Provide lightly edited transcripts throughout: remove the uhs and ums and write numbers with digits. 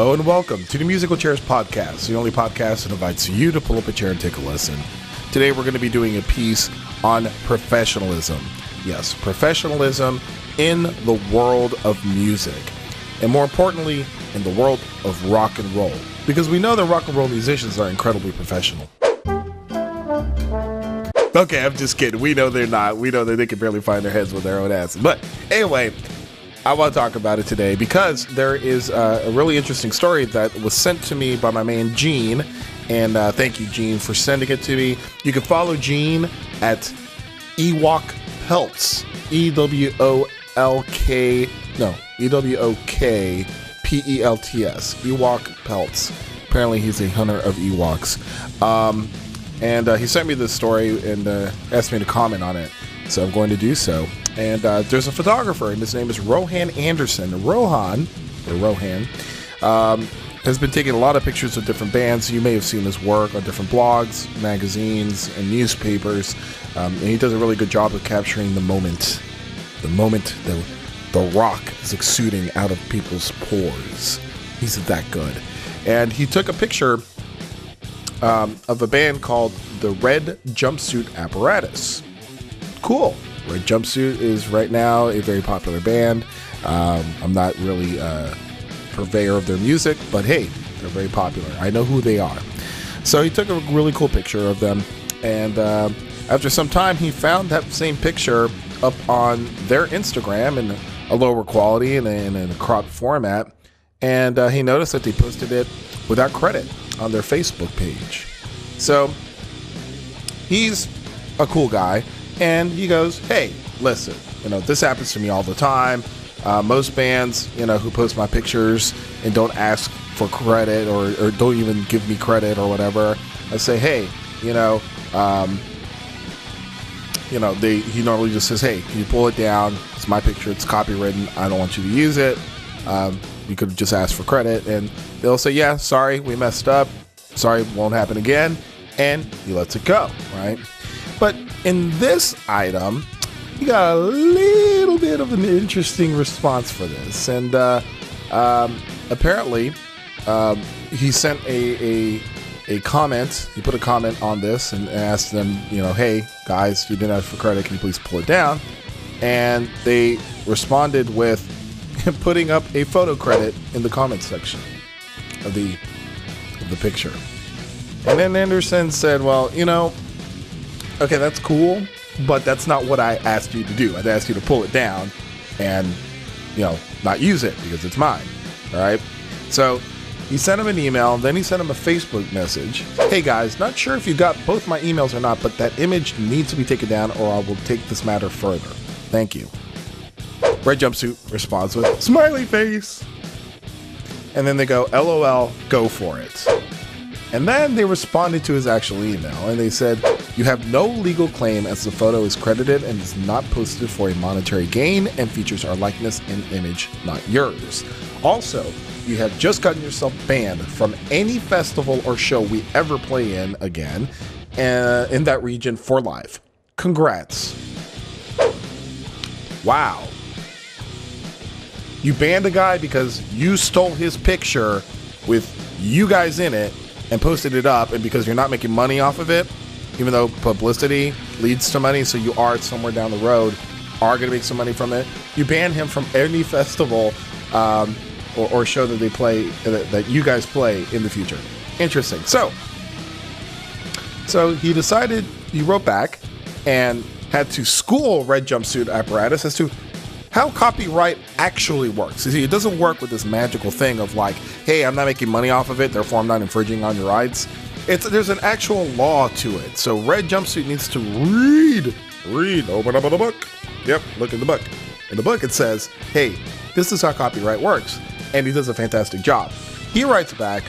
Hello and welcome to the Musical Chairs Podcast, the only podcast that invites you to pull up a chair and take a listen. Today we're going to be doing a piece on professionalism. Yes, professionalism in the world of music. And more importantly, in the world of rock and roll. Because we know that rock and roll musicians are incredibly professional. Okay, I'm just kidding. We know they're not. We know that they can barely find their heads with their own asses. But anyway, I want to talk about it today because there is a really interesting story that was sent to me by my man Gene. And thank you, Gene, for sending it to me. You can follow Gene at Ewok Pelts. E-W-O-K-P-E-L-T-S. Ewok Pelts. Apparently he's a hunter of Ewoks. And he sent me this story and asked me to comment on it. So I'm going to do so. And there's a photographer, and his name is Rohan Anderson. Rohan has been taking a lot of pictures of different bands. You may have seen his work on different blogs, magazines, and newspapers. And he does a really good job of capturing the moment that the rock is exuding out of people's pores. He's that good. And he took a picture of a band called the Red Jumpsuit Apparatus. Cool. Red Jumpsuit is right now a very popular band. I'm not really a purveyor of their music, but hey, they're very popular. I know who they are. So he took a really cool picture of them, and after some time, he found that same picture up on their Instagram in a lower quality and in a cropped format, and he noticed that they posted it without credit on their Facebook page. So he's a cool guy. And he goes, hey, listen, this happens to me all the time. Most bands, who post my pictures and don't ask for credit or don't even give me credit or whatever, I say, hey, he normally just says, hey, can you pull it down? It's my picture. It's copywritten. I don't want you to use it. You could just ask for credit. And they'll say, yeah, sorry, we messed up. Sorry, it won't happen again. And he lets it go, right? But in this item, you got a little bit of an interesting response for this. And apparently, he sent a comment. He put a comment on this and asked them, hey, guys, you didn't ask for credit. Can you please pull it down? And they responded with putting up a photo credit in the comment section of the picture. And then Anderson said, well, okay, that's cool, but that's not what I asked you to do. I asked you to pull it down and, not use it because it's mine. All right. So he sent him an email. Then he sent him a Facebook message. Hey, guys, not sure if you got both my emails or not, but that image needs to be taken down or I will take this matter further. Thank you. Red Jumpsuit responds with smiley face. And then they go, LOL, go for it. And then they responded to his actual email and they said, you have no legal claim as the photo is credited and is not posted for a monetary gain and features our likeness and image, not yours. Also, you have just gotten yourself banned from any festival or show we ever play in again in that region for life. Congrats. Wow. You banned a guy because you stole his picture with you guys in it and posted it up, and because you're not making money off of it, even though publicity leads to money, so you are somewhere down the road are going to make some money from it, you ban him from any festival or show that they play, that you guys play in the future. Interesting. So he decided, he wrote back and had to school Red Jumpsuit Apparatus as to how copyright actually works. You see, it doesn't work with this magical thing of like, hey, I'm not making money off of it, therefore I'm not infringing on your rights. There's an actual law to it. So Red Jumpsuit needs to open up the book. Yep, look in the book. In the book it says, hey, this is how copyright works. And he does a fantastic job. He writes back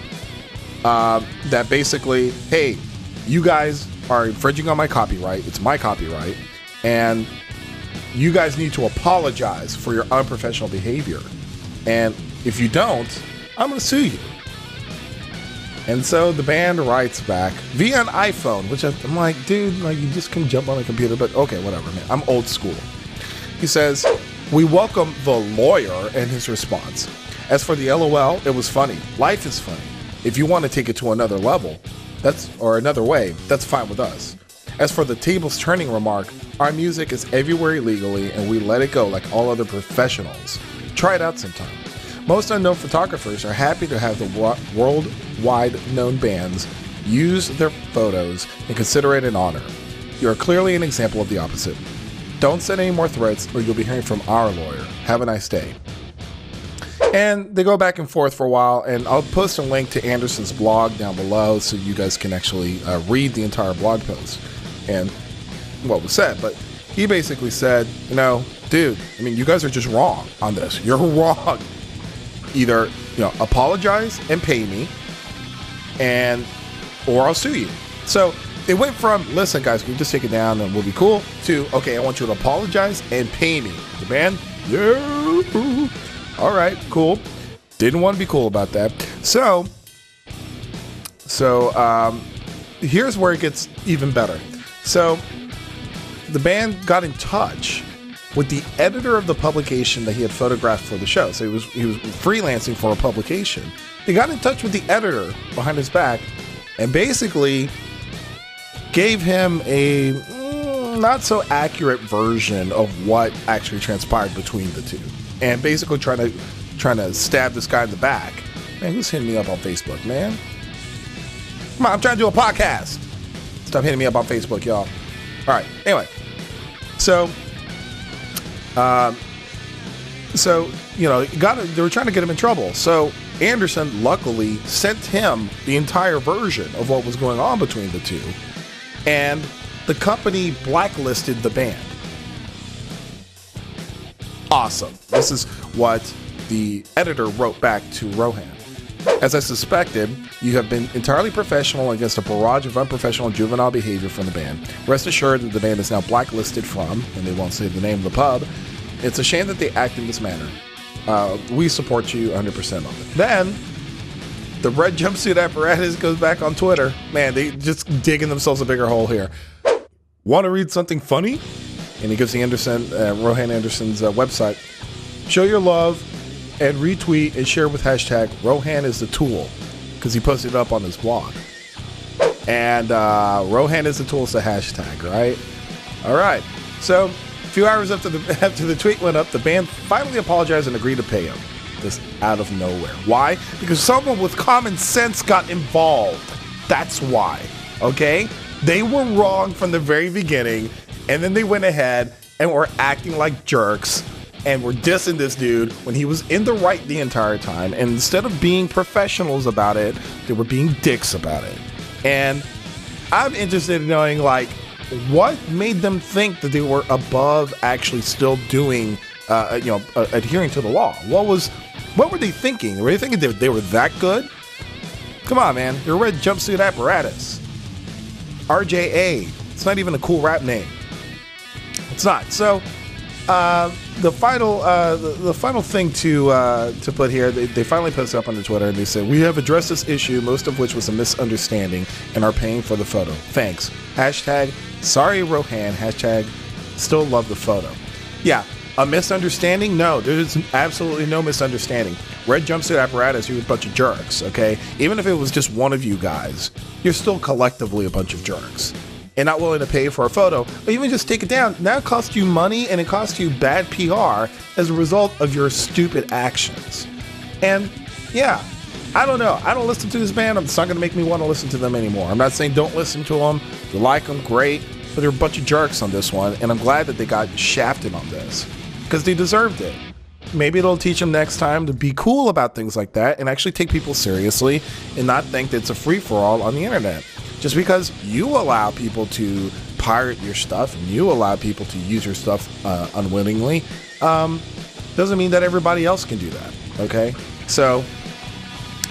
that basically, hey, you guys are infringing on my copyright. It's my copyright. And you guys need to apologize for your unprofessional behavior. And if you don't, I'm going to sue you. And so the band writes back via an iPhone, which I'm like, dude, like you just can jump on a computer, but okay, whatever, man. I'm old school. He says, we welcome the lawyer and his response. As for the LOL, it was funny. Life is funny. If you want to take it to another level, or another way, that's fine with us. As for the tables turning remark, our music is everywhere illegally and we let it go like all other professionals. Try it out sometime. Most unknown photographers are happy to have the worldwide known bands use their photos and consider it an honor. You are clearly an example of the opposite. Don't send any more threats or you'll be hearing from our lawyer. Have a nice day. And they go back and forth for a while, and I'll post a link to Anderson's blog down below so you guys can actually read the entire blog post and what was said. But he basically said, dude, I mean, you guys are just wrong on this. You're wrong. Either, apologize and pay me, or I'll sue you. So they went from, listen, guys, can you just take it down and we'll be cool, to, okay, I want you to apologize and pay me. The band, yeah. All right, cool. Didn't want to be cool about that. So here's where it gets even better. So the band got in touch with the editor of the publication that he had photographed for the show. So he was freelancing for a publication. He got in touch with the editor behind his back and basically gave him a not so accurate version of what actually transpired between the two. And basically trying to stab this guy in the back. Man, who's hitting me up on Facebook, man? Come on, I'm trying to do a podcast. Stop hitting me up on Facebook, y'all. All right. Anyway, so they were trying to get him in trouble. So Anderson luckily sent him the entire version of what was going on between the two, and the company blacklisted the band. Awesome. This is what the editor wrote back to Rohan. As I suspected, you have been entirely professional against a barrage of unprofessional juvenile behavior from the band. Rest assured that the band is now blacklisted from, and they won't say the name of the pub. It's a shame that they act in this manner. We support you 100% on it. Then, the red jumpsuit apparatus goes back on Twitter. Man, they just digging themselves a bigger hole here. Want to read something funny? And he gives the Rohan Anderson's website. Show your love and retweet and share with hashtag Rohan is the tool, because he posted it up on his blog. And Rohan is the tool is the hashtag, right? All right. So a few hours after the tweet went up, the band finally apologized and agreed to pay him. Just out of nowhere. Why? Because someone with common sense got involved. That's why. Okay? They were wrong from the very beginning. And then they went ahead and were acting like jerks and were dissing this dude when he was in the right the entire time. And instead of being professionals about it, they were being dicks about it. And I'm interested in knowing, what made them think that they were above actually still doing, adhering to the law? What were they thinking? Were they thinking they were that good? Come on, man. You're a red jumpsuit apparatus. RJA. It's not even a cool rap name. It's not. So the final thing to put here, they finally posted up on their Twitter and they said, we have addressed this issue, most of which was a misunderstanding, and are paying for the photo. Thanks. Hashtag sorry Rohan. Hashtag still love the photo. Yeah, a misunderstanding? No, there's absolutely no misunderstanding. Red jumpsuit apparatus, you're a bunch of jerks, okay? Even if it was just one of you guys, you're still collectively a bunch of jerks. And not willing to pay for a photo, or even just take it down. Now it costs you money and it costs you bad PR as a result of your stupid actions. And yeah, I don't know. I don't listen to this band. It's not going to make me want to listen to them anymore. I'm not saying don't listen to them. If you like them, great. But they're a bunch of jerks on this one. And I'm glad that they got shafted on this because they deserved it. Maybe it'll teach them next time to be cool about things like that and actually take people seriously and not think that it's a free-for-all on the internet. Just because you allow people to pirate your stuff and you allow people to use your stuff unwittingly, doesn't mean that everybody else can do that, okay? So,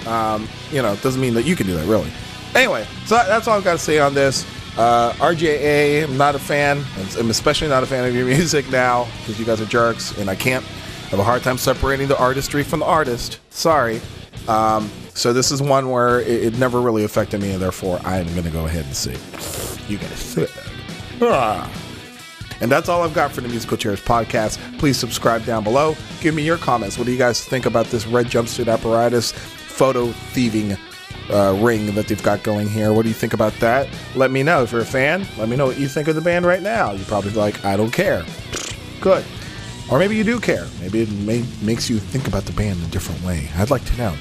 doesn't mean that you can do that, really. Anyway, so that's all I've got to say on this. RJA, I'm not a fan. I'm especially not a fan of your music now because you guys are jerks, and I have a hard time separating the artistry from the artist. Sorry. So this is one where it never really affected me, and therefore I'm going to go ahead and say, you guys sit. And that's all I've got for the Musical Chairs podcast. Please subscribe down below. Give me your comments. What do you guys think about this red jumpsuit apparatus photo thieving ring that they've got going here? What do you think about that? Let me know. If you're a fan, let me know what you think of the band right now. You're probably like, I don't care. Good. Or maybe you do care. Maybe it makes you think about the band in a different way. I'd like to know.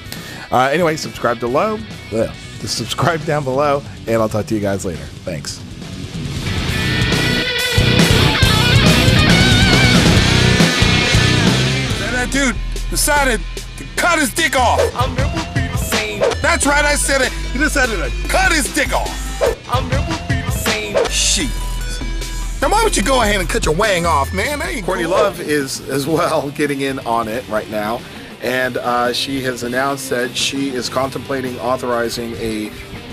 Anyway, subscribe below. Just subscribe down below, and I'll talk to you guys later. Thanks. That dude decided to cut his dick off. I'll never be the same. That's right, I said it. He decided to cut his dick off. I'll never be the same. Shit. Now, why would you go ahead and cut your wang off, man? That ain't Courtney cool. Love is as well getting in on it right now, and she has announced that she is contemplating authorizing a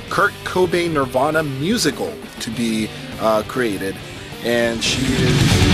Kurt Cobain Nirvana musical to be created, and she is